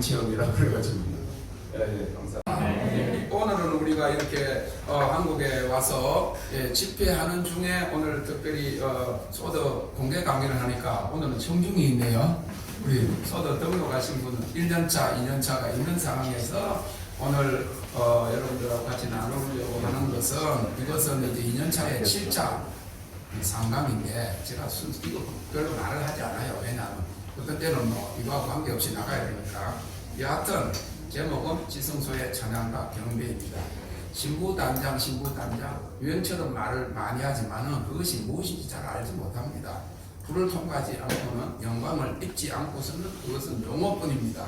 체험이라고 그래가지고. 예, 감사합니다. 오늘은 우리가 이렇게 한국에 와서 집회하는 중에 오늘 특별히 소더 공개 강의를 하니까 오늘은 청중이 있네요. 우리 소더 등록하신 분은 1년차, 2년차가 있는 상황에서 오늘 여러분들하고 같이 나누려고 하는 것은 이것은 이제 2년차의 7차 상강인데 제가 이거 별로 말을 하지 않아요. 왜냐하면 어떤 때는 뭐 이거하고 관계없이 나가야 되니까. 여하튼 제목은 지성소의 찬양과 경배입니다. 신부단장 유행처럼 말을 많이 하지만은 그것이 무엇인지 잘 알지 못합니다. 불을 통과하지 않고는 영광을 입지 않고서는 그것은 용어뿐입니다.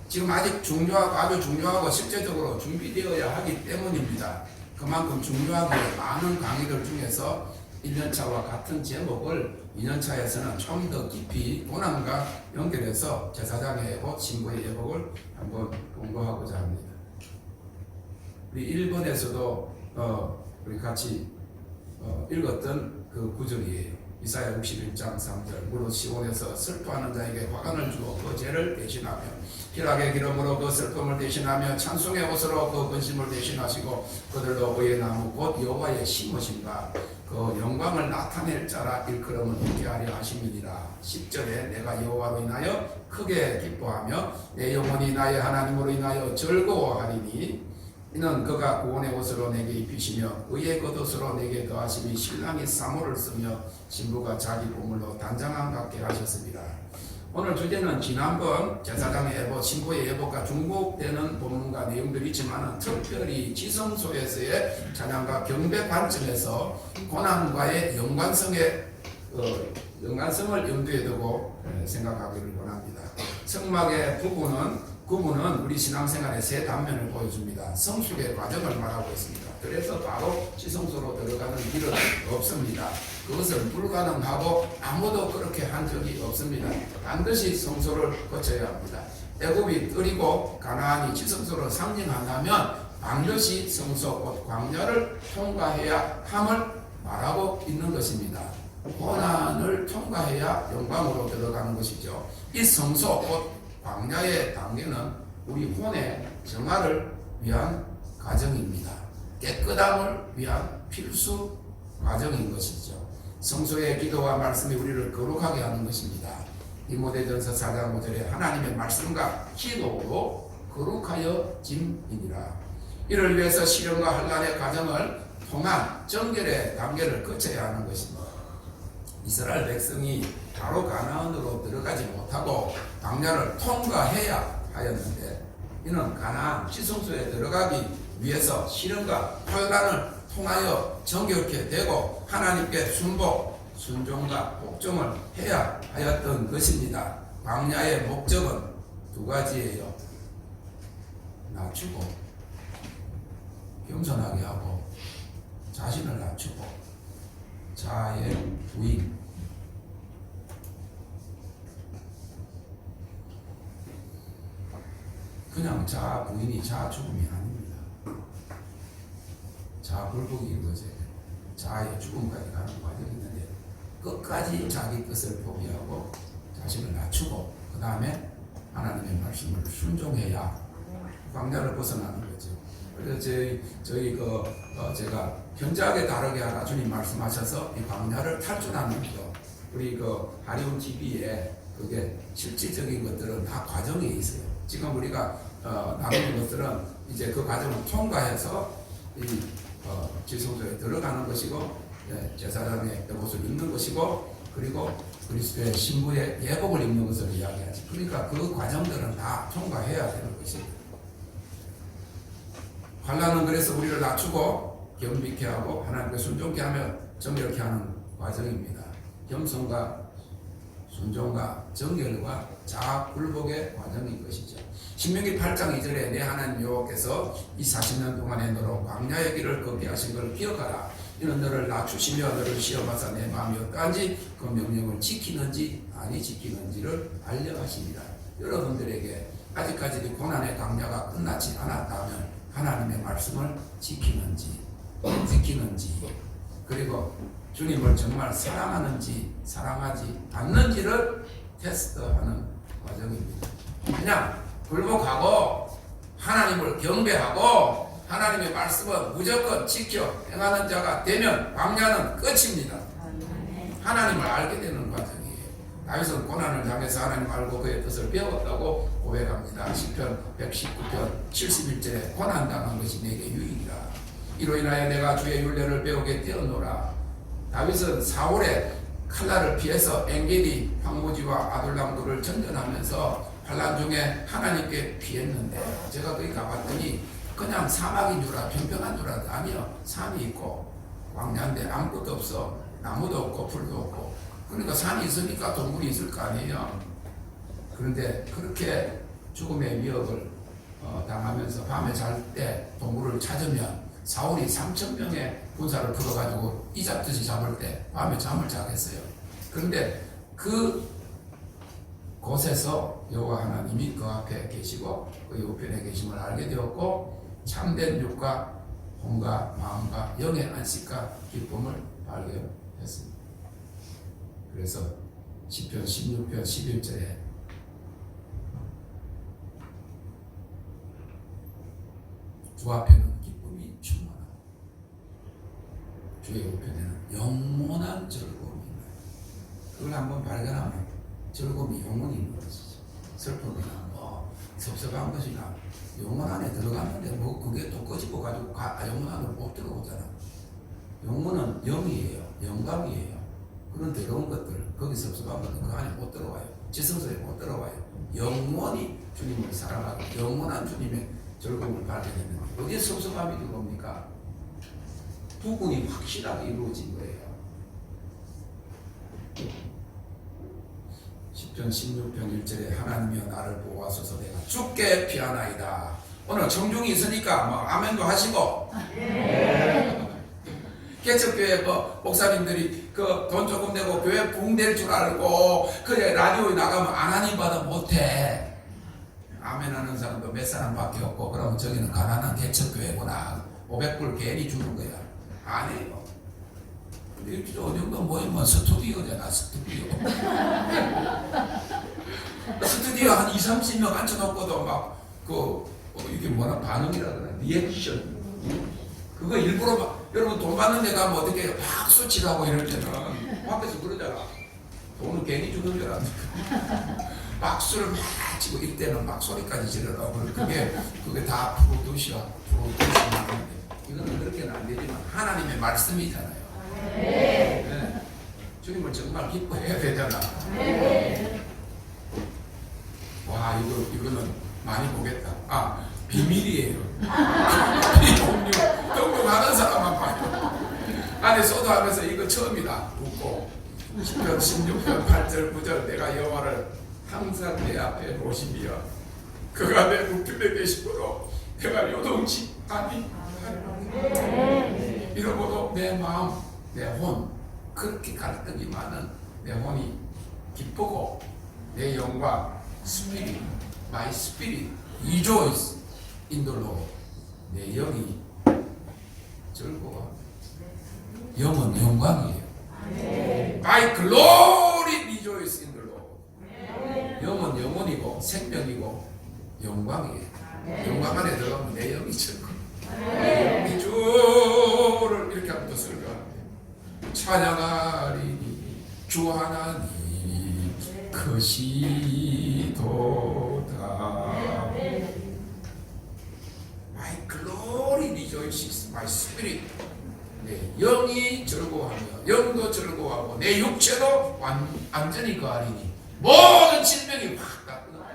지금 아직 중요하고 아주 중요하고 실제적으로 준비되어야 하기 때문입니다. 그만큼 중요하게 많은 강의들 중에서 1년차와 같은 제목을 2년차에서는 좀 더 깊이 고난과 연결해서 제사장의 예복, 신부의 예복을 한번 공부하고자 합니다. 우리 1번에서도 우리 같이 읽었던 그 구절이에요. 이사야 61장 3절 무릇 시온에서 슬퍼하는 자에게 화관을 주어 그 죄를 대신하며 희락의 기름으로 그 슬픔을 대신하며 찬송의 옷으로 그 근심을 대신하시고 그들도 그의 나무 곧 여호와의 심으신가 그 영광을 나타낼 자라 일컬음을 있게 하려 하심이니라. 10절에 내가 여호와로 인하여 크게 기뻐하며 내 영혼이 나의 하나님으로 인하여 즐거워하리니 이는 그가 구원의 옷으로 내게 입히시며 의의 겉옷으로 내게 더하심이 신랑이 사모를 쓰며 신부가 자기 보물로 단장함 같게 하셨습니다. 오늘 주제는 지난번 제사장의 예복, 신부의 예복과 중복되는 본문과 내용들이 있지만 특별히 지성소에서의 찬양과 경배 관점에서 고난과의 연관성을 염두에 두고 생각하기를 원합니다. 성막의 구분은 우리 신앙생활의 세 단면을 보여줍니다. 성숙의 과정을 말하고 있습니다. 그래서 바로 지성소로 들어가는 길은 없습니다. 그것은 불가능하고 아무도 그렇게 한 적이 없습니다. 반드시 성소를 거쳐야 합니다. 애굽이 끓이고 가나안이 지성소로 상징한다면 반드시 성소 곧 광야를 통과해야 함을 말하고 있는 것입니다. 고난을 통과해야 영광으로 들어가는 것이죠. 이 성소 곧 광야의 단계는 우리 혼의 정화를 위한 과정입니다. 깨끗함을 위한 필수 과정인 것이죠. 성소의 기도와 말씀이 우리를 거룩하게 하는 것입니다. 디모데전서 4장 5절에 하나님의 말씀과 기도로 거룩하여 짐이니라. 이를 위해서 시련과 환난의 과정을 통한 정결의 단계를 거쳐야 하는 것입니다. 이스라엘 백성이 바로 가나안으로 들어가지 못하고 광야를 통과해야 하였는데 이는 가나안 지성소에 들어가기 위해서 시련과 환난을 통하여 정결케 되고 하나님께 순종과 복종을 해야 하였던 것입니다. 광야의 목적은 두 가지예요. 낮추고 겸손하게 하고 자신을 낮추고 자아의 부인. 그냥 자아 부인이 자아 죽음이 아닙니다. 자아 굴복이 이루어져야 돼요. 자아의 죽음까지 가는 과정이 있는데 끝까지 자기 뜻을 포기하고 자신을 낮추고 그 다음에 하나님의 말씀을 순종해야 광야를 벗어나는 거죠. 그래서 제가 견자하게 다르게 하라 주님 말씀하셔서 이 광야를 탈출하는 거 우리 하리움 TV에 그게 실질적인 것들은 다 과정에 있어요. 지금 우리가 나누는 것들은 이제 그 과정을 통과해서 이 지성소에 들어가는 것이고 제사장의 옷을 입는 것이고 그리고 그리스도의 신부의 예복을 입는 것을 이야기하지. 그러니까 그 과정들은 다 통과해야 되는 것입니다. 환난은 그래서 우리를 낮추고 겸비케 하고 하나님께 순종케 하며 정결케 하는 과정입니다. 겸손과 순종과 정결과 자아 굴복의 과정인 것이죠. 신명기 8장 2절에 내 하나님 여호와께서 이 40년 동안에 너로 광야의 길을 걷게 하신 것을 기억하라. 이는 너를 낮추시며 너를 시험하사 내 마음이 어떠한지 그 명령을 지키는지 아니 지키는지를 알려 하시니라. 여러분들에게 아직까지 고난의 광야가 끝나지 않았다면 하나님의 말씀을 지키는지 그리고 주님을 정말 사랑하는지 사랑하지 않는지를 테스트하는 과정입니다. 그냥 굴복하고 하나님을 경배하고 하나님의 말씀을 무조건 지켜 행하는 자가 되면 광야는 끝입니다. 하나님을 알게 되는 과정이에요. 다윗은 고난을 당해서 하나님 알고 그의 뜻을 배웠다고 고백합니다. 시편 119편 71절에 고난당한 것이 내게 유익이라. 이로 인하여 내가 주의 율례를 배우게 되었노라. 다윗은 사울의 칼날을 피해서 엔게디 황무지와 아둘람들을 전전하면서 환난 중에 하나님께 피했는데, 제가 거기 가봤더니 그냥 사막인 줄 알아, 평평한 줄 알았는데 아니요, 산이 있고 광야인데 아무것도 없어. 나무도 없고 풀도 없고. 그러니까 산이 있으니까 동물이 있을 거 아니에요. 그런데 그렇게 죽음의 위협을 당하면서 밤에 잘 때 동물을 찾으면 사울이 3,000명의 군사를 풀어가지고 이잡듯이 잡을 때 밤에 잠을 자겠어요. 그런데 그 곳에서 여호와 하나님이 그 앞에 계시고 그 우편에 계심을 알게 되었고, 참된 육과 혼과 마음과 영의 안식과 기쁨을 발견했습니다. 그래서 시편 16편 11절에 주 앞에는 기쁨이 충만하고 주의 우편에는 영원한 즐거움이 있나요. 그걸 한번 발견하면 즐거움이 영원히 있는 것이죠. 슬픔이나 섭섭한 것이나 영혼 안에 들어갔는데 그게 또 꺼지고 가지고 영혼 안으로 못 들어오잖아. 영혼은 영이에요. 영감이에요. 그런 더러운 것들, 거기 섭섭한 것들 그 안에 못 들어와요. 지성소에 못 들어와요. 영원히 주님을 사랑하고 영원한 주님의 즐거움을 받게 되는 거예요. 어디에 섭섭함이 들어옵니까? 부분이 확실하게 이루어진 거예요. 시편 16편 1절에 하나님이여 나를 보호하소서 내가 죽게 피하나이다. 오늘 청중이 있으니까 아멘도 하시고. 개척교회 목사님들이 돈 조금 내고 교회 붕될 줄 알고 그래 라디오에 나가면 하나님 받아 못해. 아멘 하는 사람도 몇 사람밖에 없고, 그러면 저기는 가난한 개척교회구나. 500불 괜히 주는 거야. 아니에요. 이렇게 어느 정도 모이면 스튜디오잖아. 스튜디오 한 20-30명 앉혀놓고도 이게 뭐라 반응이라 그래. 리액션. 그거 일부러 여러분 돈 받는 데 가면 어떻게 박수 치라고 이럴 때는 밖에서 그러잖아. 돈은 괜히 주는 줄 알았는데 박수를 막 치고 이때는 막 소리까지 지르라고. 그게 다 프로듀시야. 이거는 그렇게는 안 되지만 하나님의 말씀이잖아요. 네. 주님을 정말 기뻐해야 되잖아. 와, 이거는 많이 보겠다. 비밀이에요. 비공유 등록하는 사람만 봐요. 안에 소도하면서 이거 처음이다. 웃고. 10편 16편 8절 9절 내가 여호와를 항상 내 앞에 놓으시며 그가 내 우편에 계시므로 내가 요동치 아니하리라. 이러고도 내 마음, 내 혼, 그렇게 갈등이 많은 내 혼이 기쁘고 내 영과 스피릿, my spirit rejoice in the Lord. 내 영이 즐거워. 영은 영광이에요. My glory rejoice in the Lord. 영은 영혼이고 생명이고 영광이에요. 영광 안에 들어가면 내 영이 즐거워. 내 영이 주를 이렇게 하면 또 설교하는데 찬양하리니 주 하나님 크시도다. My glory rejoices my spirit. 내 영이 즐거워하며 영도 즐거워하고 내 육체도 완전히 거하리니 모든 질병이 확 닦으라.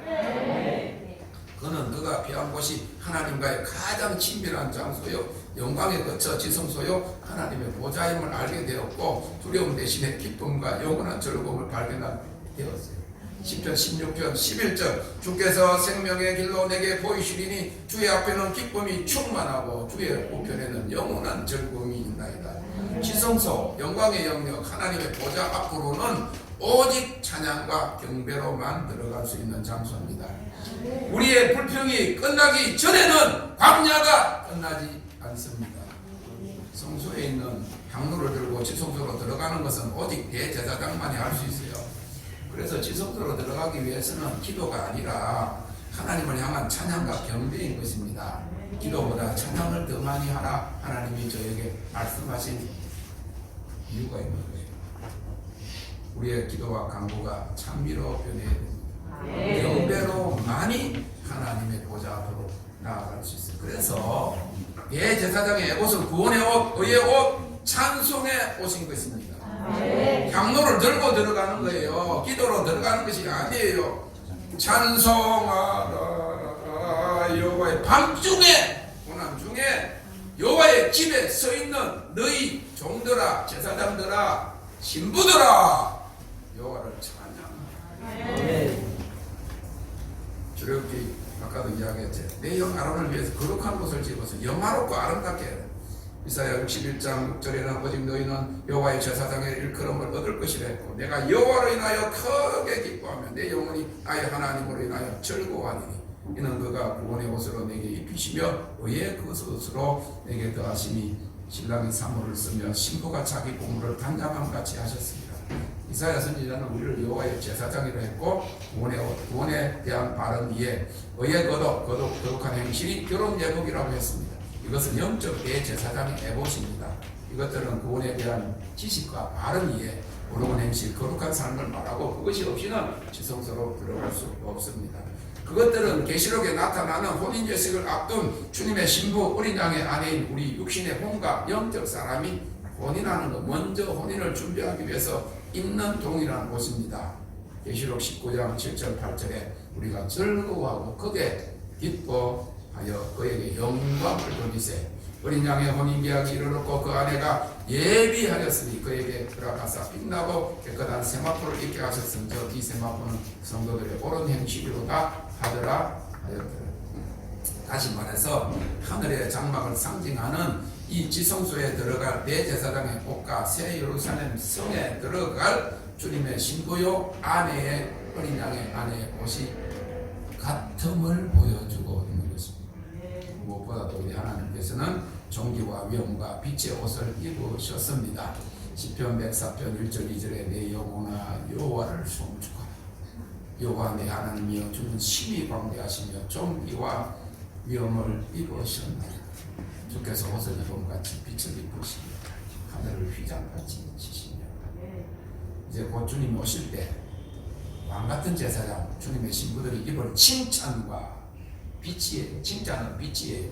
그는 그가 피한 곳이 하나님과의 가장 친밀한 장소요 영광의 거처 지성소요 하나님의 보좌임을 알게 되었고 두려움 대신에 기쁨과 영원한 즐거움을 발견하게 되었어요. 10편 16편 11절 주께서 생명의 길로 내게 보이시리니 주의 앞에는 기쁨이 충만하고 주의 우편에는 영원한 즐거움이 있나이다. 지성소 영광의 영역 하나님의 보좌 앞으로는 오직 찬양과 경배로만 들어갈 수 있는 장소입니다. 우리의 불평이 끝나기 전에는 광야가 끝나지 않습니다. 성소에 있는 향로를 들고 지성소로 들어가는 것은 오직 대제사장만이 할 수 있어요. 그래서 지성소로 들어가기 위해서는 기도가 아니라 하나님을 향한 찬양과 경배인 것입니다. 기도보다 찬양을 더 많이 하라 하나님이 저에게 말씀하신 이유가 있는 거예요. 우리의 기도와 간구가 찬미로 변해야 됩니다. 경배로 많이 하나님의 보좌 앞으로 나아갈 수 있어요. 그래서 대제사장의 에봇은 구원의 옷, 의의 옷, 찬송의 옷인 것입니다. 향로를 들고 들어가는 거예요. 기도로 들어가는 것이 아니에요. 찬송하라 여호와의 밤중에 고난 중에 여호와의 집에 서 있는 너희 종들아, 제사장들아, 신부들아, 여호와를 찬양하라. 주력기 아까도 이야기했죠. 내 영 아론을 위해서 거룩한 곳을 지어서 영화롭고 아름답게 해라. 이사야 61장 6절에는 오직 너희는 여호와의 제사장의 일컬음을 얻을 것이라 했고 내가 여호와로 인하여 크게 기뻐하며 내 영혼이 나의 하나님으로 인하여 즐거워하리니 이는 그가 구원의 옷으로 내게 입히시며 의의 그 옷으로 내게 더하심이 신랑이 사물을 쓰며 신부가 자기 보물을 단장함 같이 하셨습니다. 이사야 선지자는 우리를 여호와의 제사장이라 했고 구원의 옷, 구원에 대한 바른 이해, 의의 거룩한 행실이 결혼 예복이라고 했습니다. 이것은 영적 대제사장의 에봇입니다. 이것들은 구원에 대한 지식과 바른 이해, 옳은 행실, 거룩한 삶을 말하고 그것이 없이는 지성소로 들어갈 수 없습니다. 그것들은 계시록에 나타나는 혼인예식을 앞둔 주님의 신부 어린 양의 아내인 우리 육신의 혼과 영적 사람이 혼인하는 것, 먼저 혼인을 준비하기 위해서 입는 동이라는 곳입니다. 계시록 19장 7절 8절에 우리가 즐거워하고 크게 기뻐하여 그에게 영광을 돌리세. 어린 양의 혼인계약이 이르렀고 그 아내가 예비하였으니 그에게 들어가서 빛나고 깨끗한 세마포를 입게 하셨으니 이 세마포는 성도들의 옳은 행실이로다 하더라 하였더라. 다시 말해서 하늘의 장막을 상징하는 이 지성소에 들어갈 대제사장의 옷과 새 예루살렘 성에 들어갈 주님의 신부요 아내의 어린 양의 아내의 옷이 같음을 보여주고 있는 것입니다. 무엇보다도 우리 하나님께서는 존귀와 위엄과 빛의 옷을 입으셨습니다. 시편 104편 1절 2절에 내 영혼아 여호와를 송축하라. 여호와 내 하나님이여 주는 심히 광대하시며 존귀와 위엄을 입으셨나이다. 주께서 옷을 입음같이 빛을 입으시며 하늘을 휘장같이 치시며 이제 곧 주님 오실 때 왕같은 제사장 주님의 신부들이 입을 칭찬과 빛이에요. 칭찬은 빛이에요.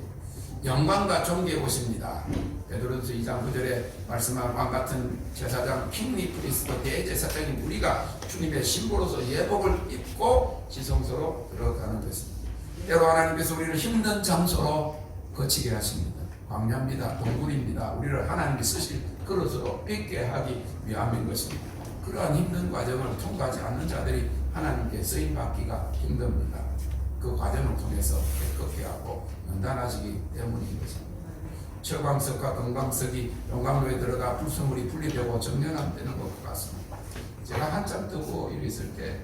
영광과 존귀의 옷입니다. 베드로전서 2장 9절에 말씀한 왕같은 제사장 킹리 프리스트 대제사장인 우리가 주님의 신부로서 예복을 입고 지성소로 들어가는 것입니다. 때로 하나님께서 우리를 힘든 장소로 거치게 하십니다. 광야입니다. 동굴입니다. 우리를 하나님이 쓰실 그릇으로 빚게 하기 위함인 것입니다. 그러한 힘든 과정을 통과하지 않는 자들이 하나님께 쓰임받기가 힘듭니다. 그 과정을 통해서 깨끗게 하고 연단하시기 때문인 것입니다. 철광석과 금광석이 용광로에 들어가 불순물이 분리되고 정연함되는 것 같습니다. 제가 한참 뜨고 이리 있을 때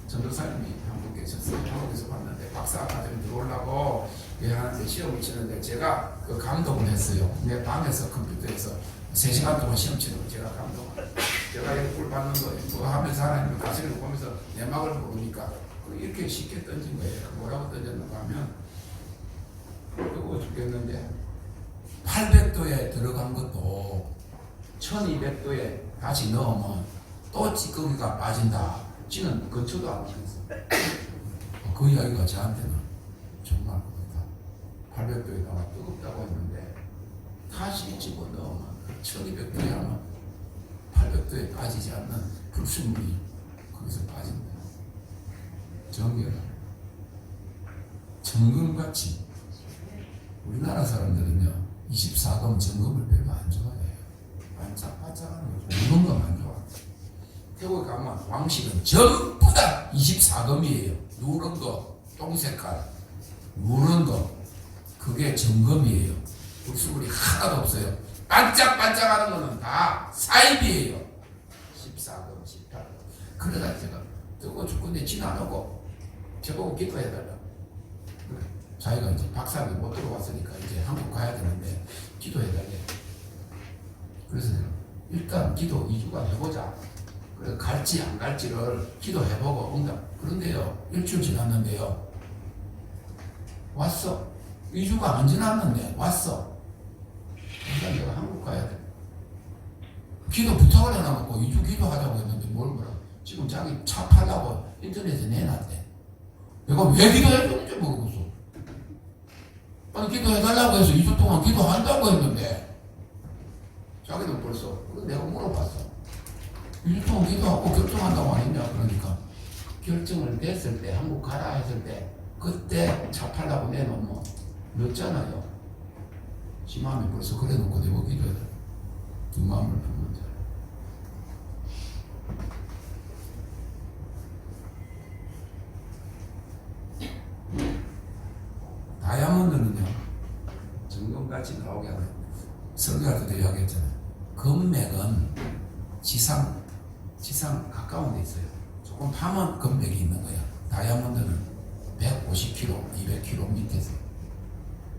전도사님이 한분 계셨어요. 한국에서 봤는데 박사과정에 들어오려고 하는데 시험을 치는데 제가 그 감동을 했어요. 내 방에서 컴퓨터에서 3시간 동안 시험 치는 거 제가 감동을. 제가 꿀 받는 거 그거 하면서 하나님의 가시를 보면서 내막을 모르니까 이렇게 쉽게 던진 거예요. 뭐라고 던졌는가 하면 뜨거워 죽겠는데 800도에 들어간 것도 1200도에 다시 넣으면 또 찌꺼기가 빠진다. 지는 근처도 안 하면서 그 이야기가 저한테는 정말 그렇다. 800도에다가 뜨겁다고 했는데 다시 집어넣으면 1200도에 하면 800도에 빠지지 않는 불순물이 거기서 빠진다. 정결 정금같이 우리나라 사람들은요 24금 정금을 별로 안 좋아해요. 반짝반짝하는 거 우는 건 안 좋아. 태국에 가면 왕실은 전부 다 24금이에요. 누런 거, 똥색깔 누런 거 그게 정금이에요. 불순물이 하나도 없어요. 반짝반짝하는 거는 다 사입이에요. 14금, 18금. 그러다 제가 뜨거워 죽겠는데 지나가고 저보고 기도해달라. 자기가 이제 박사학위 못 들어왔으니까 이제 한국 가야 되는데 기도해달래. 그래서 일단 기도 2주간 해보자. 그래서 갈지 안 갈지를 기도해보고 응답. 그런데요 일주일 지났는데요 왔어. 2주가 안 지났는데 왔어. 그러니까 내가 한국 가야 돼. 기도 부탁을 해놔갖고 2주 기도하자고 했는데 뭘 뭐라. 지금 자기 차 팔라고 인터넷에 내놨대. 내가 왜 기도해줬는지 모르겠어. 아니 기도해달라고 해서 2주 동안 기도한다고 했는데 자기는 벌써 내가 물어봤어. 2주 동안 기도하고 결정한다고 안 했냐. 그러니까 결정을 냈을 때 한국 가라 했을 때 그때 차 팔라고 내놓으면 늦잖아요. 지 마음이 벌써 그래 놓고 내가 기도해. 그 마음을 품는 자. 다이아몬드는요, 정금같이 나오게 하는, 설교할 때도 이야기했잖아요. 금맥은 지상 가까운 데 있어요. 조금 파면 금맥이 있는 거야. 다이아몬드는 150km, 200km 밑에서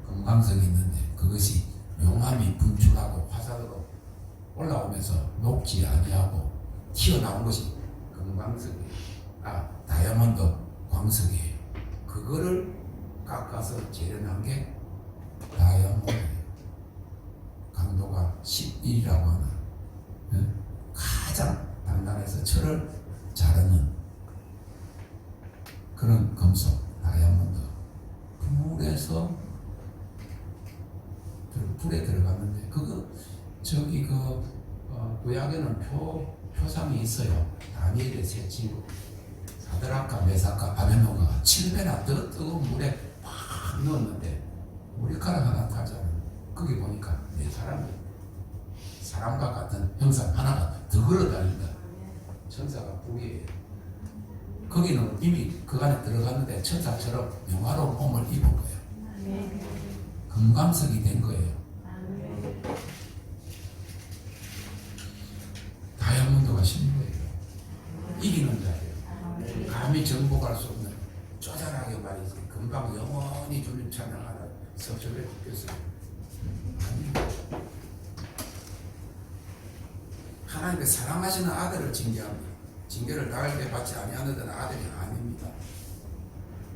금강석이 있는데 그것이 용암이 분출하고 화산으로 올라오면서 녹지 아니하고 튀어나온 것이 금광석이에요. 다이아몬드 광석이에요. 그거를 깎아서 재련한 게 다이아몬드예요. 강도가 11이라고 하는 가장 단단해서 철을 자르는 그런 금속 다이아몬드. 불에 들어갔는데 그거 저기 구약에는 표상이 있어요. 다니엘의 세 친구 사드락과 메삭과 아벤노가 7배나 더 뜨거운 물에 팍 넣었는데 머리카락 하나 타잖아. 거기 보니까 네 사람과 같은 형상 하나가 더 걸어다닌다. 천사가 부위예요. 거기는 이미 그 안에 들어갔는데 천사처럼 영화로운 몸을 입은 거예요. 금감석이 된 거예요. 다이아몬드가 신부예요. 이기는 자예요. 감히 정복할 수 없는 쪼잔하게 말이지. 금방 영원히 주님 찬양하는 서적에 죽겠어요. 하나님께 사랑하시는 아들을 징계합니다. 징계를 당하게 받지 아니하는 아들이 아닙니다.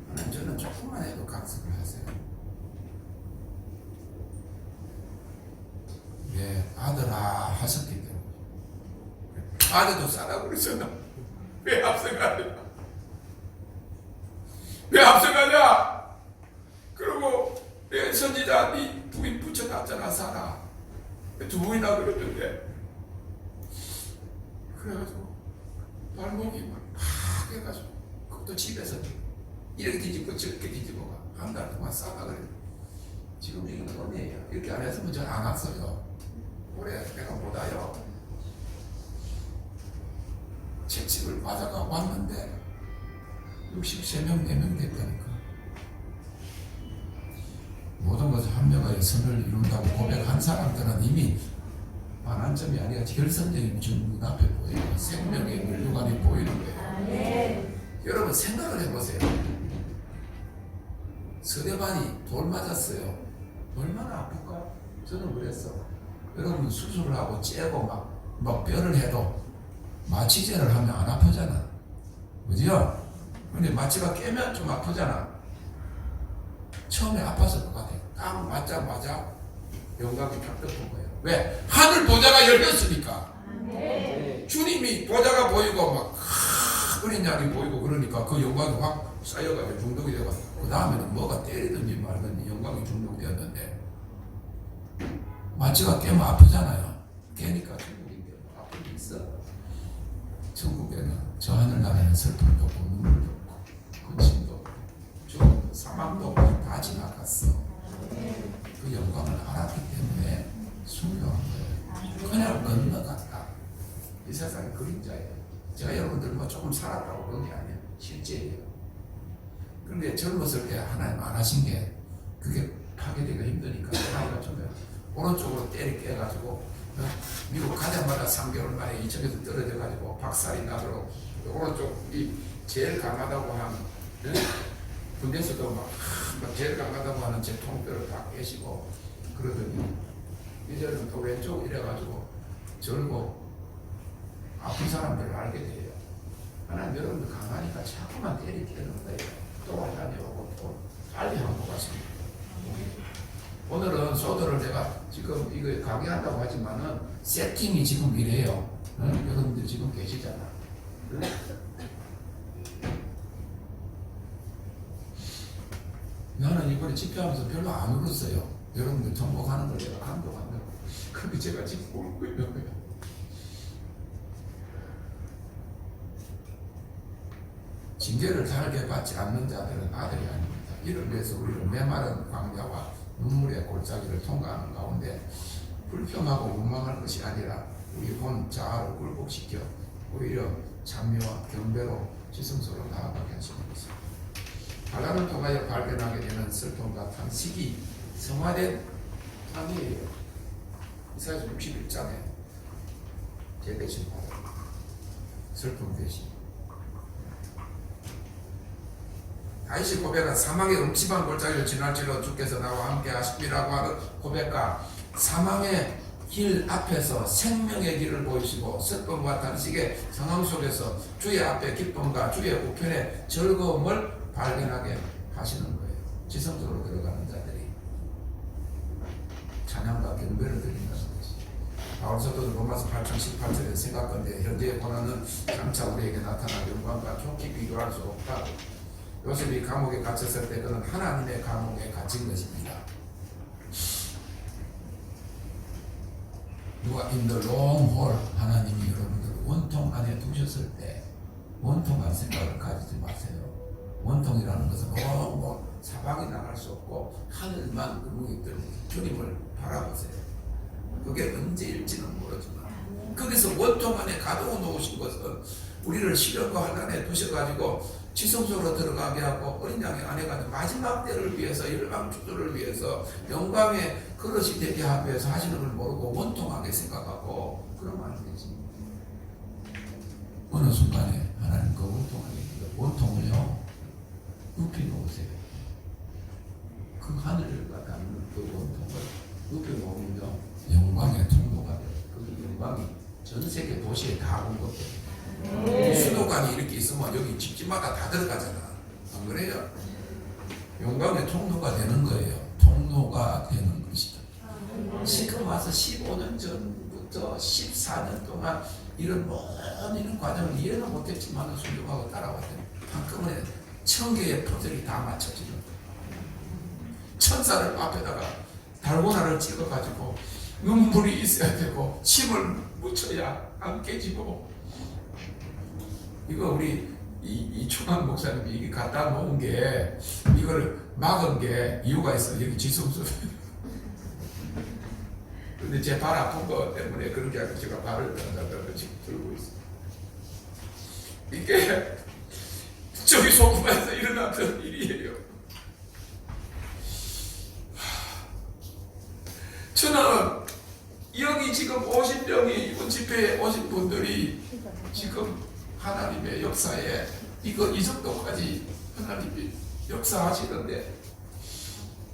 하나님 저는 조금만 해도 각성을 하세요. 왜 아들아 하셨기 때문에. 아들도 싸다고 그러셨나? 왜 앞서가냐? 왜 앞서가냐? 그리고 내 선지자 네 부인 붙여놨잖아. 사라. 두 부인이나 그러는데 그래가지고 발목이 막 해가지고 그것도 집에서 이렇게 뒤집고 저렇게 뒤집어가 한 달 동안 싸다 그래. 지금 이게 은혜예요. 이렇게 안 했으면 전 안 왔어요. 올해 내가 못 와요. 채찍을 맞아가 왔는데 63명 4명 됐다니까. 모든 것을 한명하여 선을 이룬다고 고백한 사람들은 이미 반환점이 아니라 결선적인 준 앞에 보여요. 생명의 물류관이 보이는 거예요. 여러분 생각을 해보세요. 서대반이 돌 맞았어요. 얼마나 아플까? 저는 그랬어. 여러분 수술을 하고 째고 막 뼈를 해도 마취제를 하면 안 아프잖아. 그죠? 근데 마취가 깨면 좀 아프잖아. 처음에 아팠을 것 같아요. 딱 맞자마자 영광이 탁 덮은 거예요. 왜? 하늘 보좌가 열렸으니까. 주님이 보좌가 보이고 막 어린 양이 보이고 그러니까 그 영광이 확 쌓여가지고 중독이 되고 그 다음에는 뭐가 때리든지 말든지 영광이 중독되었는데 마취가 깨면 아프잖아요. 깨니까 중독인데 아픈 게 있어. 천국에는 저 하늘나라에는 슬픔도 없고 눈물도 없고 근심도 없고 죽음도 사망도 없고 다 지나갔어. 그 영광을 알았기 때문에 순교한 거예요. 그냥 건너갔다. 이 세상의 그림자예요. 제가 여러분들 뭐 조금 살았다고 그런 게 아니에요. 실제예요. 그런데 젊었을 때 하나님 안 하신 게 그게 파괴되기가 힘드니까 나이가 좀 오른쪽으로 때리 깨가지고 미국 가자마자 3개월 만에 이쪽에서 떨어져가지고 박살이 나도록 오른쪽이 제일 강하다고 하는 군대에서도 막 제일 강하다고 하는 제 통뼈를 다 깨시고 그러더니 이제는 또 왼쪽 이래가지고 절고 아픈 사람들을 알게 돼요. 하나님 여러분들 강하니까 자꾸만 때리 깨는 거예요. 또 완전히 오고 또 빨리 한 것 같습니다. 오늘은 소도를 내가 지금 이거 강의한다고 하지만은 세팅이 지금 이래요. 여러분들 지금 계시잖아. 나는 이번에 집회하면서 별로 안 울었어요. 여러분들 정복하는 걸 내가 감동한다. 그게 제가 지금 울고 있는 거예요. 징계를 달게 받지 않는 자들은 아들이 아닙니다. 이를 위해서 우리는 메마른 광야와 눈물의 골짜기를 통과하는 가운데 불평하고 원망할 것이 아니라 우리 본 자아를 굴복시켜 오히려 찬미와 경배로 지성소로 나아가게 하시는 것입니다. 반란을 통하여 발견하게 되는 슬픔과 탄식이 성화된 땅이에요. 이사야 61장에 제 대신 받아요. 슬픔 대신. 다윗이 고백한 사망의 음침한 골짜기를 지날지라도 주께서 나와 함께 하시리라고 하는 고백과 사망의 길 앞에서 생명의 길을 보이시고 슬픔과 탄식의 상황 속에서 주의 앞에 기쁨과 주의 우편의 즐거움을 발견하게 하시는 거예요. 지성적으로 들어가는 자들이 찬양과 경배를 드린다는 것이. 바울 사도는 로마서 8장 18절에 생각건대 현재의 고난은 장차 우리에게 나타난 영광과 좋게 비교할 수 없다. 요셉이 감옥에 갇혔을 때 그는 하나님의 감옥에 갇힌 것입니다. 누가 in the long haul 하나님이 여러분들을 원통 안에 두셨을 때 원통한 생각을 가지지 마세요. 원통이라는 것은 사방이 나갈 수 없고 하늘만 그물이 뜰 주님을 바라보세요. 그게 언제일지는 모르지만 거기서 원통 안에 가두어 놓으신 것은 우리를 시련과 환난에 두셔가지고 지성소로 들어가게 하고 어린 양의 아내가 마지막 때를 위해서 열방주도를 위해서 영광의 그릇이 되게 하기 위해서 하시는 걸 모르고 원통하게 생각하고 그러면 안 되지. 어느 순간에 하나님 그 원통을요 눕혀 놓으세요. 그 하늘과 닿는 그 원통을 눕혀 놓으면요 영광의 통로가 돼요. 그 영광이 전 세계 도시에 다 온 것같아요. 수도관이 이렇게 있으면 여기 집집마다 다 들어가잖아. 안 그래요? 영광의 통로가 되는 거예요. 통로가 되는 것이다. 지금 와서 15년 전부터 14년 동안 이런 모든 과정을 이해는 못했지만 순종하고 따라왔더니 한꺼번에 1000개의 퍼즐이 다 맞춰지는 거예요. 천사를 앞에다가 달고나를 찍어가지고 눈물이 있어야 되고 침을 묻혀야 안 깨지고 이거 우리 이충환 목사님이 이게 갖다 놓은 게 이걸 막은 게 이유가 있어. 여기 지성소. 근데 제 발 아픈 거 때문에 그렇게 하고 제가 발을 지금 들고 있어. 이게 저기 소금에서 일어났던 일이에요. 저는 여기 지금 50명이 이번 집회에 오신 분들이 지금 하나님의 역사에 이 정도까지 하나님이 역사하시는데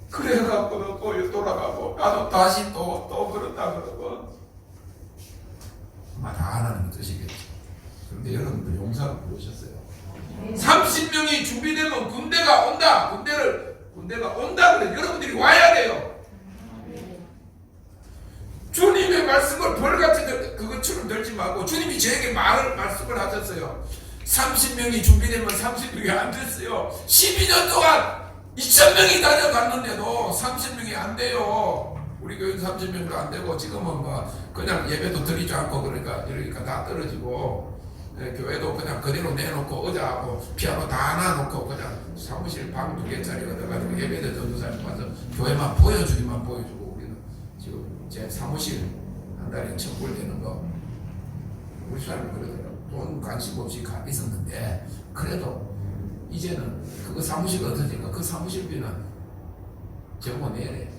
그래갖고는 또 돌아가고 나도 다시 또 그런다 그러고 아마 다 하나님의 뜻이겠죠. 그런데 여러분들 용사를 부르셨어요. 30명이 준비되면 군대가 온다. 군대가 온다 그래. 여러분들이 와야 돼요. 주님의 말씀을 벌같이 그것처럼 들지 말고 주님이 저에게 말씀을 하셨어요. 30명이 준비되면 30명이 안 됐어요. 12년 동안 2000명이 다녀갔는데도 30명이 안 돼요. 우리 교회는 30명도 안 되고 지금은 뭐 그냥 예배도 드리지 않고 그러니까 다 떨어지고 교회도 그냥 그대로 내놓고 의자하고 피아노 다 놔놓고 그냥 사무실 방 2개짜리 얻어가지고 예배도 전도사님 와서 교회만 보여주기만 보여주고 우리는 지금 제 사무실 한 달에 1000불 되는 거 우리 사람이 그러더라고요. 돈 관심 없이 있었는데 그래도 이제는 그거 사무실 얻으니까 그 사무실비는 제고 내래.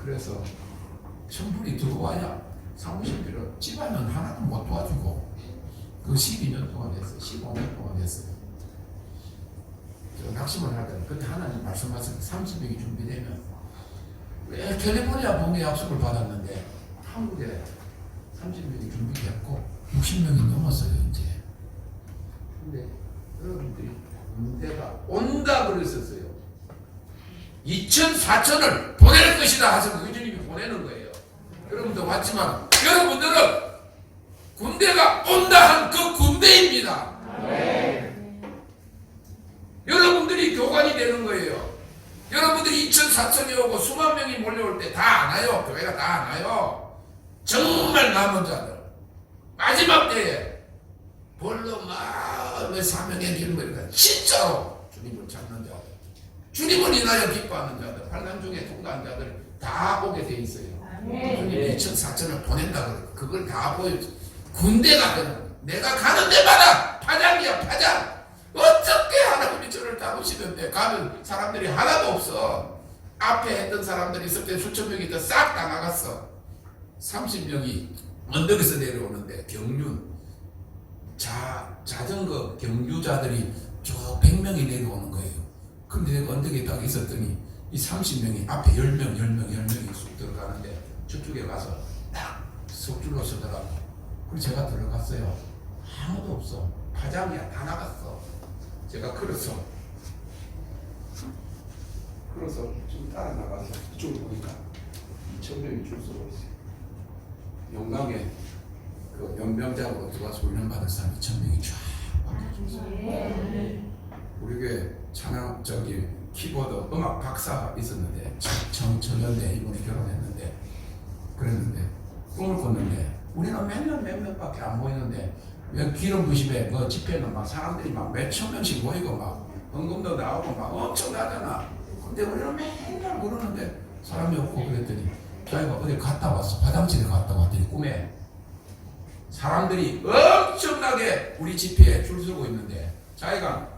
그래서 1000불이 들어와야 사무실비를 집안은 하나도 못 도와주고 그 12년 동안 했어요. 15년 동안 했어요. 제가 낙심을 할 때는 근데 하나님 말씀하신 30명이 준비되면 왜 캘리포니아 봉의 약속을 받았는데 한국에 30명이 준비됐고 60명이 넘었어요 이제. 근데 여러분들이 군대가 온다 그랬었어요. 2천 4천을 보낼 것이다 하셔서 의주님이 보내는 거예요. 여러분도 봤지만 여러분들은 군대가 온다 한 그 군대입니다. 여러분들이 교관이 되는 거예요. 여러분들이 2천 4천이 오고 수만 명이 몰려올 때 다 안 와요. 교회가 다 안 와요. 정말 남은 자들 마지막 때에 벌로 마음의 사명의 길을 진짜로 주님을 찾는 자들, 주님을 인하여 기뻐하는 자들, 환난 중에 통과한 자들 다 오게 돼 있어요. 주님이 2천 4천을 보낸다 그러고 그걸 다 보여줘. 군대가 되는 거예요. 내가 가는 데마다 파장이야 파장. 어떻게 하나님이 저를 다루시는데 가면 사람들이 하나도 없어. 앞에 했던 사람들이 있을 때 수천 명이 싹 다 나갔어. 30명이 언덕에서 내려오는데 경륜 자전거 경유자들이 저 100명이 내려오는 거예요. 근데 내가 언덕에 딱 있었더니 이 30명이 앞에 10명이 쑥 들어가는데 저쪽에 가서 딱 석줄로 서더라고. 그래서 제가 들어갔어요. 아무도 없어. 파장이야. 다 나갔어. 제가 걸어서 좀 따라 나가서 이쪽으로 보니까 2,000명이 줄 서고 있어요. 영광에 그 연병장으로 들어가서 훈련받을 사람 2,000명이 쫙 바뀌어졌어요. 우리 교회 찬양 키보드 음악 박사가 있었는데 청년대 이분이 결혼했는데 그랬는데 꿈을 꿨는데 우리는 몇 명밖에 안 보이는데 기름 부심에 그 집회는 막 사람들이 막 몇천 명씩 모이고 막 헌금도 나오고 막 엄청나잖아. 근데 우리는 맨날 모르는데 사람이 없고 그랬더니 자기가 어디 갔다 왔어. 화장실에 갔다 왔더니 꿈에 사람들이 엄청나게 우리 집회에 줄 서고 있는데 자기가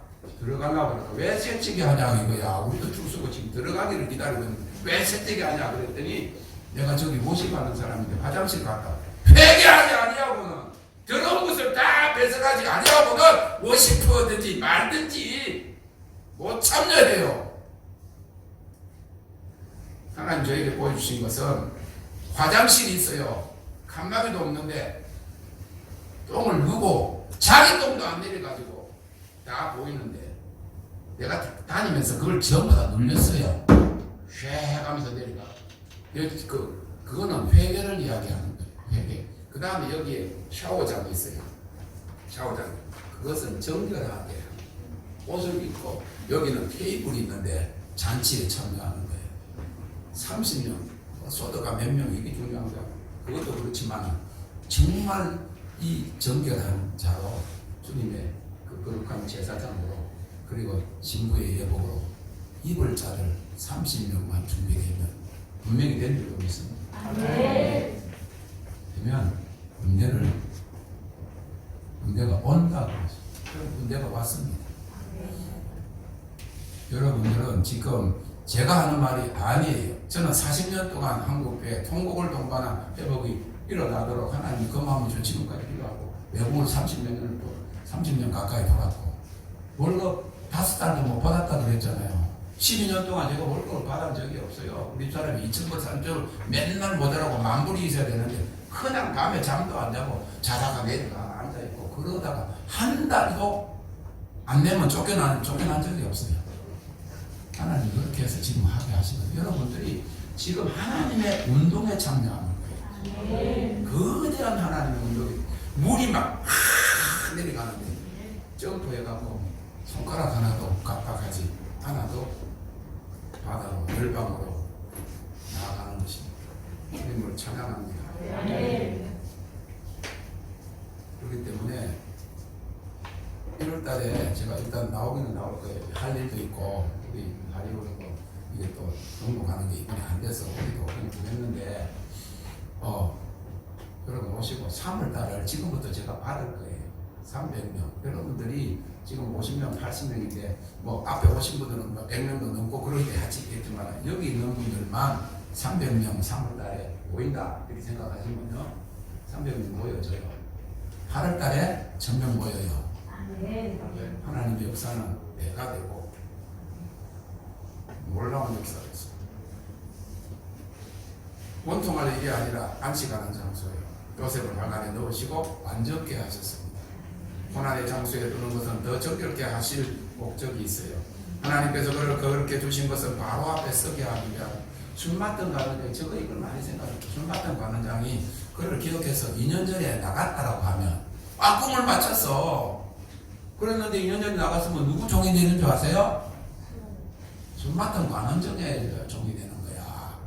들어가려고 그러니까 왜 새치기 하냐 이거야. 우리도 줄 서고 지금 들어가기를 기다리고 있는데 왜 새치기 하냐 그랬더니 내가 저기 모시고 사람인데 화장실 갔다 회개하지 아니하고는 들어온 것을 다 뺏어가지 아니하고는 50%든지 말든지 못 참여해요. 하나님 저에게 보여주신 것은 화장실이 있어요. 칸막이도 없는데 똥을 누고 자기 똥도 안 내려가지고 다 보이는데 내가 다니면서 그걸 전부 다 눌렸어요. 쉐 하면서 내려가. 여기 그거는 회개를 이야기하는 거예요. 회개. 그 다음에 여기에 샤워장이 있어요. 샤워장. 그것은 정결하게 옷을 입고 여기는 테이블이 있는데 잔치에 참여하는 거예요. 30명, 소득가 몇 명 이게 중요한 거야. 그것도 그렇지만 정말 이 정결한 자로 주님의 그 거룩한 제사장으로 그리고 신부의 예복으로 입을 자를 30명만 준비되면 분명히 된 줄로 믿습니다. 되면 문제가 온다 그랬어요. 문제가 왔습니다. 여러분들은 지금 제가 하는 말이 아니에요. 저는 40년 동안 한국교회 통곡을 동반한 회복이 일어나도록 하나님 그 마음을 저 지금까지 기도하고 외국을 30년 가까이 돌았고 월급 5달도 못 받았다 그랬잖아요. 12년 동안 제가 월급을 받은 적이 없어요. 우리 사람이 2,000불 3,000불 맨날 모자라고 10,000불이 있어야 되는데 그냥 밤에 잠도 안 자고 자다가 내려가 앉아있고 그러다가 한 달도 안 내면 쫓겨난 적이 없어요. 하나님 그렇게 해서 지금 하게 하시거든요. 여러분들이 지금 하나님의 운동에 참여하는 거예요. 거대한 하나님의 운동이 물이 막 내려가는데 점프해가고 손가락 하나도 깜빡하지 않아도 바다로 열방으로 나아가는 것입니다. 주님을 찬양합니다. 그렇기 때문에 1월달에 제가 일단 나오기는 나올 거예요. 할 일도 있고 우리 다리오는 거 이게 또 등록하는 게 이번에 안 돼서 우리도 했는데 여러분 오시고 3월달을 지금부터 제가 받을 거예요. 300명. 여러분들이 지금 50명, 80명인데 뭐 앞에 오신 분들은 100명도 넘고 그럴 때 같이 있겠지만 여기 있는 분들만 300명 3월달에 모인다 이렇게 생각하시면요 300명 모여져요. 8월달에 1000명 모여요. 하나님의 역사는 배가 되고 놀라운 역사가 있어요. 원통할 일이 아니라 안식하는 장소예요. 요셉을 방안에 넣으시고 완전케 하셨습니다. 고난의 장소에 두는 것은 더 정결케 하실 목적이 있어요. 하나님께서 그를 그렇게 두신 것은 바로 앞에 서게 하기 위하여. 술 맡던 관원장이, 저거 이걸 많이 생각해요. 술 맡던 관원장이 그를 기억해서 2년 전에 나갔다라고 하면 꿈을 맞췄어. 그랬는데 2년 전에 나갔으면 누구 종이 되는 줄 아세요? 술 맡던 관원장의 종이 되는 거야.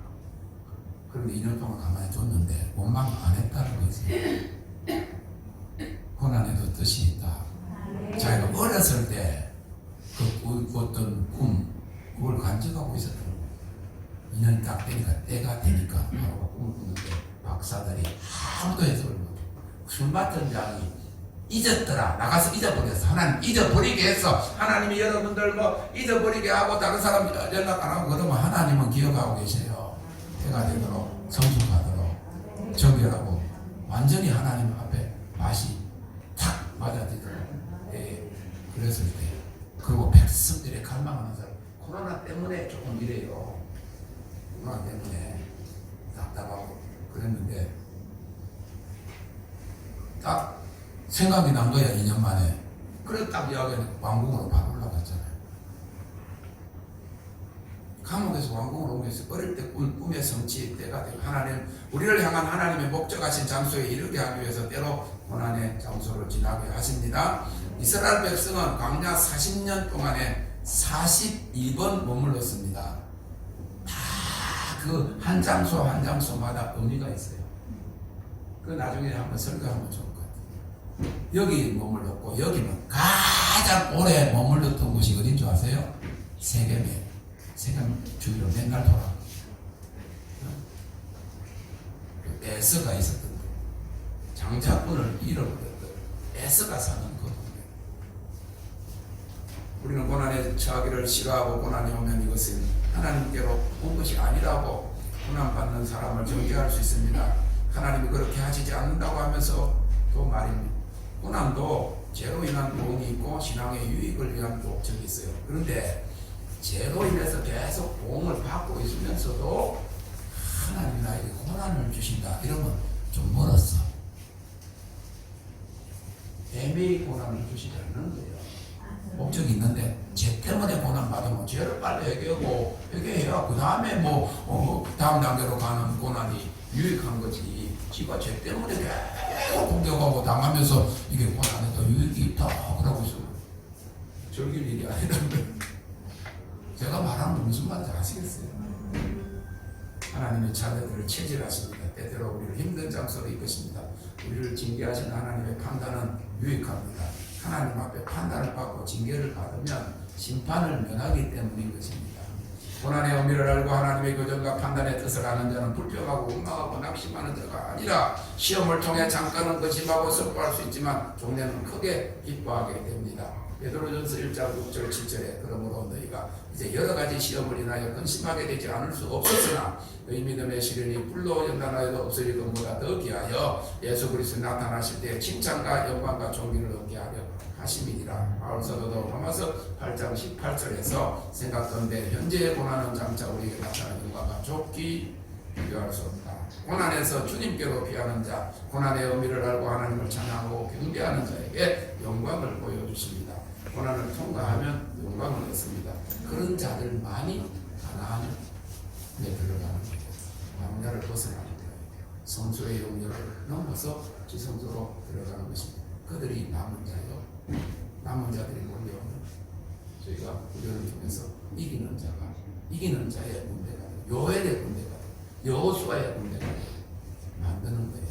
그런데 2년 동안 가만히 뒀는데 원망 안 했다는 거지. 고난에도 뜻이 있다. 자기가 어렸을 때 그 어떤 꿈, 그걸 간직하고 있었던 거예요. 2년이 딱 되니까, 때가 되니까 바로 꿈을 꾸는데 박사들이 아무도 해석을 못해. 술 맡은 장이 잊었더라. 나가서 잊어버렸어. 하나님 잊어버리게 했어. 하나님이 여러분들 뭐 잊어버리게 하고 다른 사람 연락 안 하고 그러면 하나님은 기억하고 계세요. 때가 되도록 성숙하도록 정결하고 완전히 하나님 앞에 맛이 탁 맞아지도록. 그랬을 때, 그리고 백성들의 갈망하는 사람, 코로나 때문에 조금 이래요. 코로나 때문에 답답하고 그랬는데 딱 생각이 난 거야. 2년 만에. 그래 딱 이야기는 왕궁으로 바로 올라갔잖아요. 감옥에서 왕궁으로 옮겼어요. 어릴 때 꿈의 성취 때가 되고, 하나님, 우리를 향한 하나님의 목적하신 장소에 이르게 하기 위해서 때로 고난의 장소를 지나게 하십니다. 이스라엘 백성은 광야 40년 동안에 42번 머물렀습니다. 다 그 한 장소 한 장소마다 의미가 있어요. 그 나중에 한번 설교하면 좋을 것 같아요. 여기 머물렀고, 여기는 가장 오래 머물렀던 곳이 어딘 줄 아세요? 세겜이에요. 세겜 주위로 맨날 돌아. 에스가 있었던 거. 장자꾼을 잃어버렸던 에스가 사는 거. 우리는 고난에 처하기를 싫어하고 고난이 오면 이것은 하나님께로 온 것이 아니라고 고난받는 사람을 정죄할 수 있습니다. 하나님이 그렇게 하시지 않는다고 하면서 또 말입니다. 고난도 죄로 인한 도움이 있고 신앙의 유익을 위한 목적이 있어요. 그런데 죄로 인해서 계속 도움을 받고 있으면서도 하나님이 나에게 고난을 주신다 이러면 좀 멀었어. 애매히 고난을 주시지 않는 거예요. 목적이 있는데 죄 때문에 고난 받으면 죄를 빨리 해결하고 해결해야 그 다음에 다음 단계로 가는 고난이 유익한 거지. 지가 죄 때문에 계속 공격하고 당하면서 이게 고난에 더 유익이 있다 그러고 있어. 즐길 일이 아니라는 거예요. 제가 말하는 거 무슨 말인지 아시겠어요? 하나님의 자녀들을 체질하십니다. 때때로 우리를 힘든 장소로 이끄십니다. 우리를 징계하신 하나님의 판단은 유익합니다. 하나님 앞에 판단을 받고 징계를 받으면 심판을 면하기 때문인 것입니다. 고난의 의미를 알고 하나님의 교정과 판단의 뜻을 아는 자는 불평하고 원망하고 낙심하는 자가 아니라 시험을 통해 잠깐은 의심하고 섭보할 수 있지만 종래는 크게 기뻐하게 됩니다. 베드로전서 1장 6절 7절에 그러므로 너희가 이제 여러 가지 시험을 인하여 근심하게 되지 않을 수 없었으나 너희 믿음의 시련이 불로 연단하여도 없으리 것보다 더 귀하여 예수 그리스도 나타나실 때 칭찬과 영광과 존귀를 얻게 하려 하심이니라. 바울 사도도 로마서 8장 18절에서 생각건대 현재의 고난은 장차 우리에게 나타나는 영광과 좋기 비교할 수 없다. 고난에서 주님께로 피하는 자, 고난의 의미를 알고 하나님을 찬양하고 경배하는 자에게 영광을 보여주십니다. 고난을 통과하면 영광을 얻습니다. 그런 자들만이 가나안에 들어가는 거예요. 광야를 벗어나는 거예요. 성소의 영역을 넘어서 지성소로 들어가는 것입니다. 그들이 남은 자요. 남은 자들이 몰려오는 저희가 훈련을 통해서 이기는 자의 군대가 요엘의 군대가 여호수아의 군대가 만드는 거예요.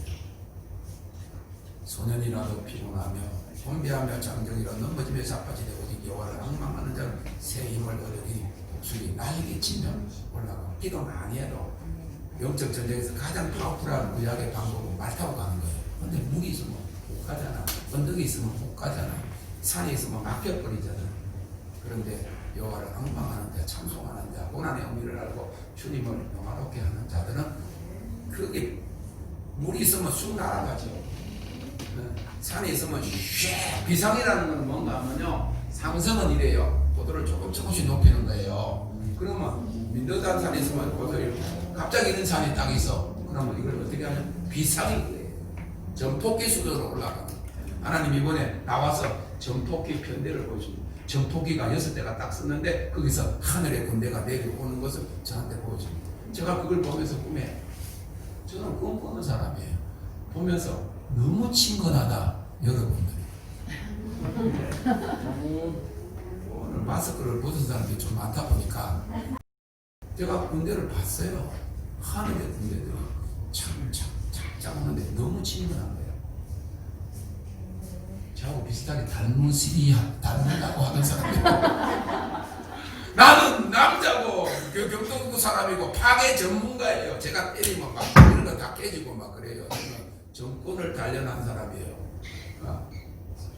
소년이라도 피곤하며 혼비하며 장정이라 넘어지며 자빠지되고 여호와를 앙망하는 자는 새 힘을 얻으니 복술이 날개치면 올라가고 기도 많이 해도 영적 전쟁에서 가장 파워풀한 구약의 방법은 말 타고 가는 거예요. 근데 물이 있으면 못 가잖아. 언덕이 있으면 못 가잖아. 산이 있으면 막혀버리잖아. 그런데 여호와를 앙망하는 자, 찬송하는 자, 고난의 의미를 알고 주님을 영화롭게 하는 자들은 그게 물이 있으면 쑥 날아가죠. 산에 있으면 쉐 비상이라는 건 뭔가 하면요, 상승은 이래요. 고도를 조금씩 높이는 거예요. 그러면 민도단산에 있으면 고도를 갑자기 있는 산이 딱 있어. 그러면 이걸 어떻게 하냐? 비상인 거예요. 전폭기 수준으로 올라가는 거예요. 하나님 이번에 나와서 전폭기 편대를 보여줍니다. 전투기가 6대가 딱 썼는데 거기서 하늘의 군대가 내려오는 것을 저한테 보여줍니다. 제가 그걸 보면서 꿈에 저는 꿈 꾸는 사람이에요. 보면서 너무 친근하다 여러분들이. 오늘 마스크를 벗은 사람들이 좀 많다 보니까 제가 군대를 봤어요. 하늘의 군대들이 착착착 하는데 너무 친근한 거예요. 저하고 비슷하게 닮는다고 하는 사람이에요. 나는 남자고 경동구 사람이고 파괴 전문가예요. 제가 때리면 막 이런 거 다 깨지고 막 그래요. 저는 정권을 단련한 사람이에요.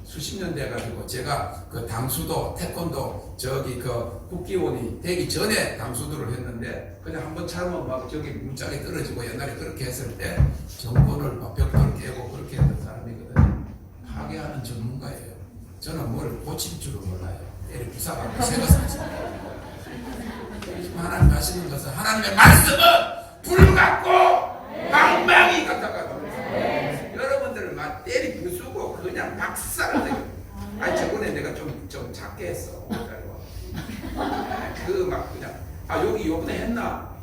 수십 년 돼가지고 제가 그 당수도 태권도 저기 그 국기원이 되기 전에 당수도를 했는데 그냥 한번 참으면 막 저기 문짝에 떨어지고 옛날에 그렇게 했을 때 정권을 막 벽돌을 깨고 그렇게 했던 사람이거든요. 파괴하는 전문가예요. 저는 뭘 고칠 줄은 몰라요. 때리 부사가고 세워서 하나님 하시는 것은 하나님의 말씀은 불 같고 방망이 같아가지고 여러분들을 막 때리 부수고 그냥 박살내요. 아니 저번에 내가 좀 작게 했어. 그 막 그냥 여기 요번에 했나?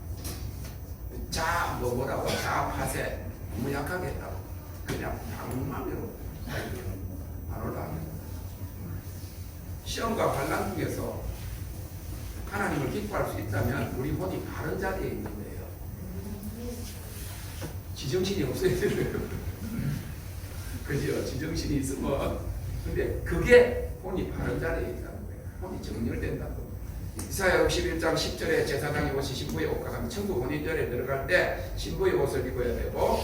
뭐라고 자파세 너무 약하게 했다고 그냥 방망이로 안 올라갑니다. 시험과 반란 중에서 하나님을 기뻐할 수 있다면 우리 혼이 바른 자리에 있는 거예요. 지정신이 없어야 돼요. 그죠? 지정신이 있으면 근데 그게 혼이 바른 자리에 있다는 거예요. 혼이 정렬된다는 거예요. 이사야 61장 10절에 제사장이 옷이 신부의 옷과 같은 천국 혼인절에 들어갈 때 신부의 옷을 입어야 되고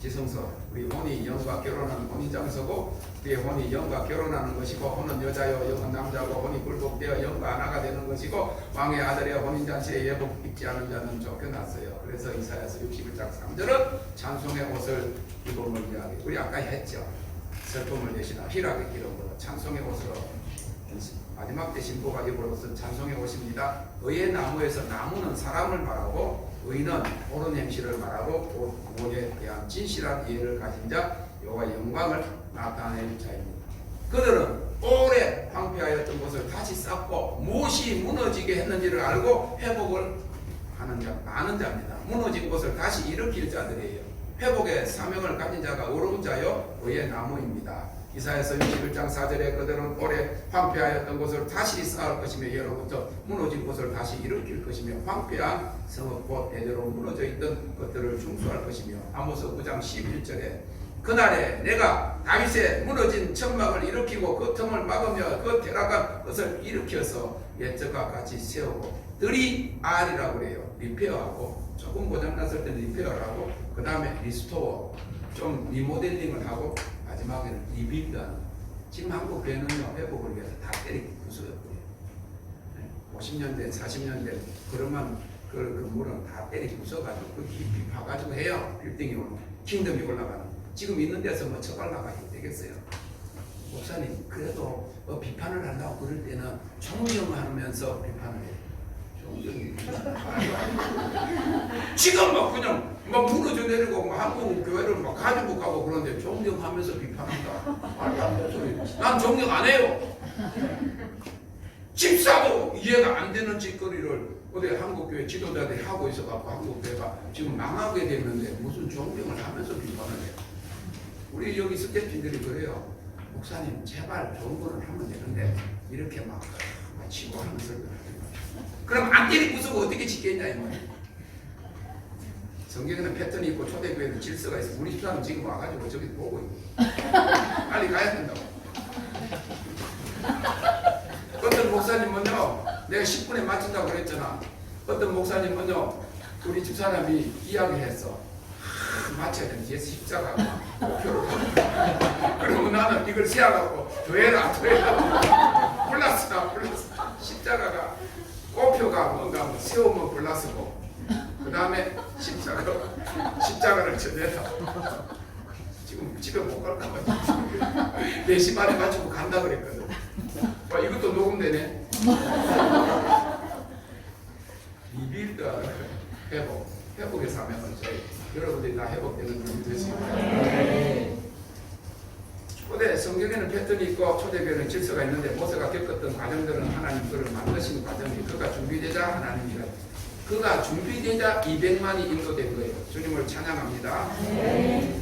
지성소 우리 혼이 영과 결혼하는 혼인장소고 그의 혼이 영과 결혼하는 것이고 혼은 여자요 영은 남자고 혼이 굴복되어 영과 하나가 되는 것이고 왕의 아들의 혼인잔치에 예복 입지 않은 자는 쫓겨났어요. 그래서 이사야서 61장 3절은 찬송의 옷을 입음을 이야기 우리 아까 했죠. 슬픔을 대신한 희락의 기름으로 찬송의 옷으로 마지막 때 신부가 입을 옷은 찬송의 옷입니다. 의의 나무에서 나무는 사람을 말하고 의는 옳은 행실을 말하고 옷에 대한 진실한 이해를 가진 자 여호와의 영광을 나타낼 자입니다. 그들은 오래 황폐하였던 것을 다시 쌓고 무엇이 무너지게 했는지를 알고 회복을 하는 자, 아는 자입니다. 무너진 것을 다시 일으킬 자들이에요. 회복의 사명을 가진 자가 어려운 자요 의의 나무입니다. 이사야서 61장 4절에 그들은 오래 황폐하였던 것을 다시 쌓을 것이며 예로부터 무너진 것을 다시 일으킬 것이며 황폐한 성읍 곧 대대로 무너져 있던 것들을 중수할 것이며 아모스 9장 11절에 그날에 내가 다윗의 무너진 천막을 일으키고 그 틈을 막으며 그 퇴락한 것을 일으켜서 옛적과 같이 세우고 들이 알이라고 그래요. 리페어하고 조금 고장났을 때는 리페어를 고 그 다음에 리스토어 좀 리모델링을 하고 마지막에는 리빌드하는 지금 한국 교회는요 회복을 위해서 다 때리고 부수였고요. 50년대 40년대 그러면 그 물은 다 때리고 부숴가지고 그 깊이 파가지고 해요. 빌딩이 오는 킹덤이 올라가는 지금 있는 데서 뭐 처발나가야 되겠어요. 목사님 그래도 비판을 한다고 그럴 때는 총명하면서 비판을 해요. 지금 막 그냥 막 무너져 내리고 막 한국 교회를 막 가지고 가고 그런데 존경하면서 비판한다. 말도 안 되는 소리. 난 존경 안 해요. 집사도 이해가 안 되는 짓거리를 어디 한국 교회 지도자들이 하고 있어갖고 한국 교회가 지금 망하게 됐는데 무슨 존경을 하면서 비판을 해요. 우리 여기 스태프들이 그래요. 목사님 제발 좋은 거를 하면 되는데 이렇게 막 치고 하는 소리를 하지 마. 그럼 안 때리고 부수고 어떻게 지켰냐 이 말이에요. 성경에는 패턴이 있고 초대교회는 질서가 있어. 우리 집사람 지금 와가지고 저기 보고 있고 빨리 가야 된다고. 어떤 목사님은요 내가 10분에 마친다고 그랬잖아. 어떤 목사님은요 우리 집사람이 이야기를 했어. 마쳐야 되는 뒤에서 십자가가 목표를 그러면 나는 이걸 세워갖고 더해라 플러스다 플러스 십자가가 꼬표가 뭔가 세우면 플러스고 그 다음에 십자가를 전해라. 지금 집에 못 갈까 봐 4시 반에 맞추고 간다 그랬거든. 이것도 녹음되네. 리빌드 회복의 사명은 저희 여러분들이 다 회복되는 분이 되시기 바랍니다. 근데 성경에는 패턴이 있고 초대교회는 질서가 있는데 모세가 겪었던 과정들은 하나님 그를 만드신 과정이 그가 준비되자 하나님이라 그가 준비되자 200만이 인도된 거예요. 주님을 찬양합니다.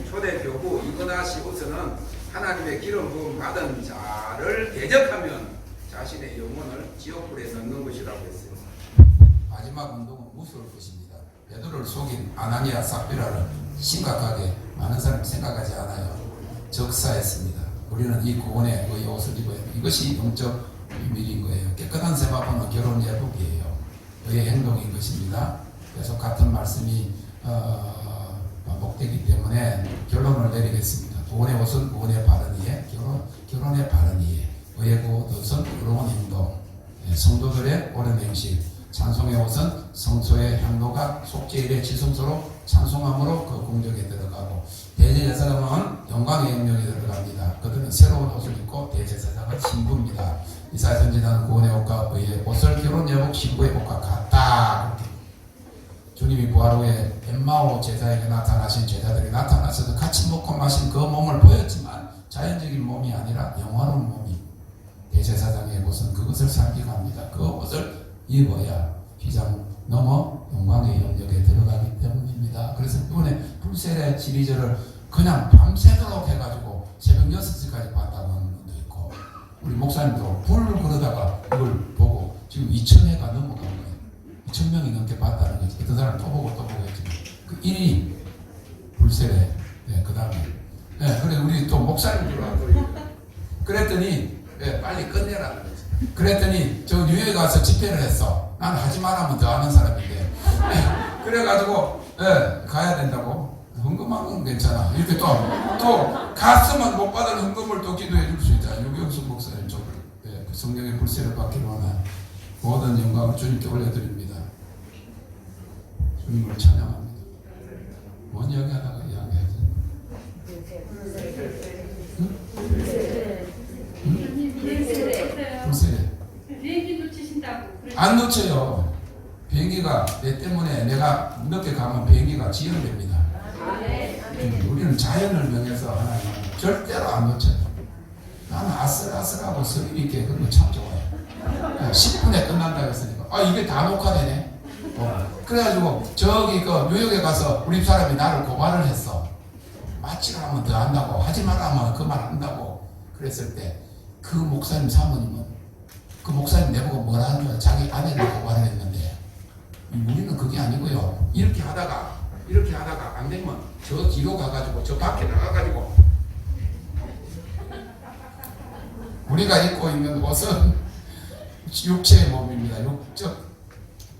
초대교부 이거나 시부서는 하나님의 기름 부음 받은 자를 대적하면 자신의 영혼을 지옥불에 넣는 것이라고 했어요. 마지막 운동은 무서울 것입니다. 베드로를 속인 아나니아 삽비라를 심각하게 많은 사람이 생각하지 않아요. 적사했습니다. 우리는 이 구원의 의 옷을 입어야 합니다. 이것이 영적 비밀인 거예요. 깨끗한 세마포는 결혼 예복이에요. 의의 행동인 것입니다. 계속 같은 말씀이 반복되기 때문에 결론을 내리겠습니다. 구원의 옷은 구원의 바른 이에, 결혼의 바른 이에, 의의 옷은 의로운 행동, 성도들의 옳은 행실, 찬송의 옷은 성소의 향로가 속죄일의 지성소로 찬송함으로 그 공적에 들어가고, 대제사장은 영광의 영역에 들어갑니다. 그들은 새로운 옷을 입고 대제사장은 신부입니다. 이사야 선지자는 구원의 옷과 의의 옷을 결혼 예복 신부의 옷과 같다. 주님이 부활 후에 엠마오 제자에게 나타나신 제자들이 나타나서도 같이 먹고 마신 그 몸을 보였지만 자연적인 몸이 아니라 영화로운 몸이 대제사장의 옷은 그것을 살게 합니다. 그 옷을 입어야 휘장 넘어 영광의 영역에 들어가기 때문입니다. 그래서 이번에 불세례 지리절을 그냥 밤새도록 해가지고 새벽 6시까지 봤다고 하는 분도 있고, 우리 목사님도 불을 그러다가 이걸 보고 지금 2,000회가 넘어간 거예요. 2,000명이 넘게 봤다는 거지. 어떤 사람 또 보고 했지만 그 1위 불세례. 그 다음에 그래 우리 또 목사님 들어왔더니 그랬더니 빨리 끝내라는 거지. 그랬더니 저 뉴욕에 가서 집회를 했어. 난 하지 말라면 더 하는 사람인데 그래가지고 가야 된다고. 헌금한 건 괜찮아. 이렇게 또 갔으면 못 받은 헌금을 또 기도해 줄 수 있잖아. 유경수 목사님 쪽을 그 성령의 불세를 받기로 하나 모든 영광을 주님께 올려드립니다. 주님을 찬양합니다. 뭔 이야기하다가 이야기하지? 불세례. 비행기 놓치신다고. 안 놓쳐요. 비행기가 내 때문에 내가 늦게 가면 비행기가 지연됩니다. 우리는 자연을 명해서 하나님 절대로 안 놓쳐요. 나는 아슬아슬하고 스릴 있게 그런 거 참 좋아해요. 10분에 끝난다 했으니까 이게 다 녹화되네. 그래가지고 저기 그 뉴욕에 가서 우리 사람이 나를 고발을 했어. 마치라면 더 한다고, 하지 말라면 그 말 한다고 그랬을 때 그 목사님 사모님은 그 목사님 내보고 뭐라 하는 거야. 자기 아내를 고발을 했는데 우리는 그게 아니고요. 이렇게 하다가 안 되면 저 뒤로 가가지고 저 밖에 나가가지고 우리가 입고 있는 옷은 육체의 몸입니다. 육적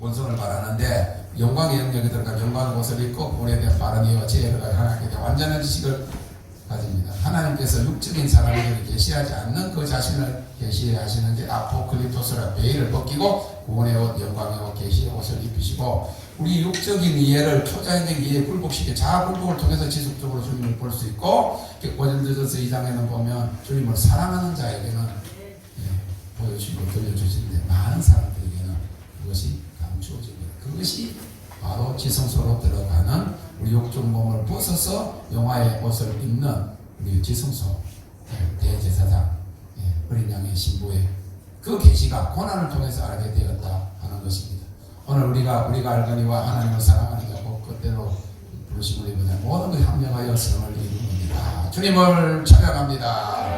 본성을 말하는데 영광의 영역에 들어가 영광의 옷을 입고 본에 대한 바른 이해와 지혜를 하나님께 대한 완전한 지식을 가집니다. 하나님께서 육적인 사람에게 계시하지 않는 그 자신을 계시하시는 게 아포클립토스라 베일을 벗기고 구원의 옷, 영광의 옷, 계시의 옷을 입히시고 우리 육적인 이해를 초자연적인 이해에 굴복시켜 자아 굴복을 통해서 지속적으로 주님을 볼 수 있고, 고린도전서 2장에는 보면 주님을 사랑하는 자에게는 보여주시고 들려주시는데 많은 사람들에게는 그것이 감추어집니다. 그것이 바로 지성소로 들어가는 우리 육적 몸을 벗어서 영화의 옷을 입는 우리 지성소 대제사장 어린 양의 신부의 그 계시가 고난을 통해서 알게 되었다 하는 것입니다. 오늘 우리가 알거니와 하나님을 사랑하는 자고 그대로 부르심을 입으자 모든 것이 합력하여 성을 이루는 겁니다. 주님을 찬양합니다.